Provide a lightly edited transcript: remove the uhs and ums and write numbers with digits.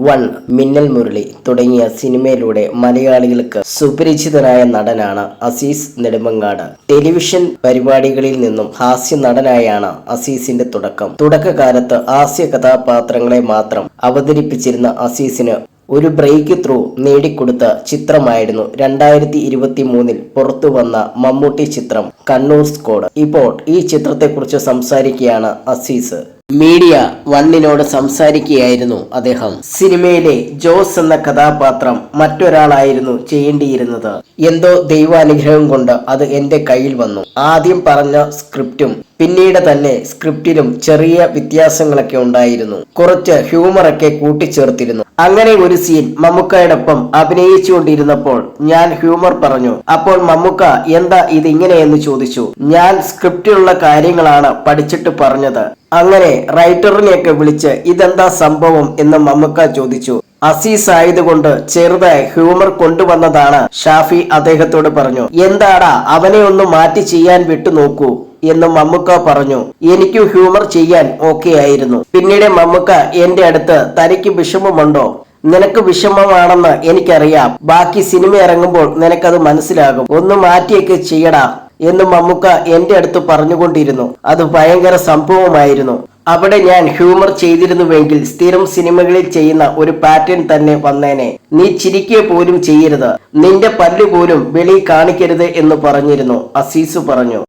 One, Minnal Murali തുടങ്ങിയ സിനിമയിലൂടെ മലയാളികൾക്ക് സുപരിചിതനായ നടനാണ് അസീസ് നെടുമങ്ങാട്. ടെലിവിഷൻ പരിപാടികളിൽ നിന്നും ഹാസ്യ നടനായാണ് അസീസിന്റെ തുടക്കകാലത്ത് ഹാസ്യ കഥാപാത്രങ്ങളെ മാത്രം അവതരിപ്പിച്ചിരുന്ന അസീസിന് ഒരു ബ്രേക്ക് ത്രൂ നേടിക്കൊടുത്ത ചിത്രമായിരുന്നു 2023 പുറത്തു വന്ന മമ്മൂട്ടി ചിത്രം കണ്ണൂർ സ്ക്വാഡ്. ഇപ്പോൾ ഈ ചിത്രത്തെക്കുറിച്ച് സംസാരിക്കുകയാണ് അസീസ്. മീഡിയ വണ്ണിനോട് സംസാരിക്കുകയായിരുന്നു അദ്ദേഹം. സിനിമയിലെ ജോസ് എന്ന കഥാപാത്രം മറ്റൊരാളായിരുന്നു ചെയ്യേണ്ടിയിരുന്നത്. എന്തോ ദൈവാനുഗ്രഹം കൊണ്ട് അത് എന്റെ കയ്യിൽ വന്നു. ആദ്യം പറഞ്ഞ സ്ക്രിപ്റ്റും പിന്നീട് തന്നെ സ്ക്രിപ്റ്റിലും ചെറിയ വ്യത്യാസങ്ങളൊക്കെ ഉണ്ടായിരുന്നു. കുറച്ച് ഹ്യൂമറൊക്കെ കൂട്ടിച്ചേർത്തിരുന്നു. അങ്ങനെ ഒരു സീൻ മമ്മൂക്കയോടൊപ്പം അഭിനയിച്ചുകൊണ്ടിരുന്നപ്പോൾ ഞാൻ ഹ്യൂമർ പറഞ്ഞു. അപ്പോൾ മമ്മൂക്ക എന്താ ഇതിങ്ങനെയെന്ന് ചോദിച്ചു. ഞാൻ സ്ക്രിപ്റ്റിലുള്ള കാര്യങ്ങളാണ് പഠിച്ചിട്ട് പറഞ്ഞത്. അങ്ങനെ റൈറ്ററിനെയൊക്കെ വിളിച്ച് ഇതെന്താ സംഭവം എന്ന് മമ്മൂക്ക ചോദിച്ചു. അസീസ് ആയതുകൊണ്ട് ചെറുതായി ഹ്യൂമർ കൊണ്ടുവന്നതാണ് ഷാഫി അദ്ദേഹത്തോട് പറഞ്ഞു. എന്താടാ അവനെ ഒന്ന് മാറ്റി ചെയ്യാൻ വിട്ടു നോക്കൂ എന്ന് മമ്മൂക്ക പറഞ്ഞു. എനിക്ക് ഹ്യൂമർ ചെയ്യാൻ ഓക്കെ ആയിരുന്നു. പിന്നീട് മമ്മൂക്ക എന്റെ അടുത്ത് തനിക്ക് വിഷമമുണ്ടോ? നിനക്ക് വിഷമമാണെന്ന് എനിക്കറിയാം. ബാക്കി സിനിമ ഇറങ്ങുമ്പോൾ നിനക്കത് മനസ്സിലാകും. ഒന്ന് മാറ്റിയൊക്കെ ചെയ്യടാ എന്ന് മമ്മൂക്ക എന്റെ അടുത്ത് പറഞ്ഞുകൊണ്ടിരുന്നു. അത് ഭയങ്കര സംഭവമായിരുന്നു. അവിടെ ഞാൻ ഹ്യൂമർ ചെയ്തിരുന്നുവെങ്കിൽ സ്ഥിരം സിനിമകളിൽ ചെയ്യുന്ന ഒരു പാറ്റേൺ തന്നെ വന്നേനെ. നീ ചിരിക്കുക പോലും ചെയ്യരുത്, നിന്റെ പല്ല് പോലും വെളി കാണിക്കരുത് എന്ന് പറഞ്ഞിരുന്നു. അസീസ് പറഞ്ഞു.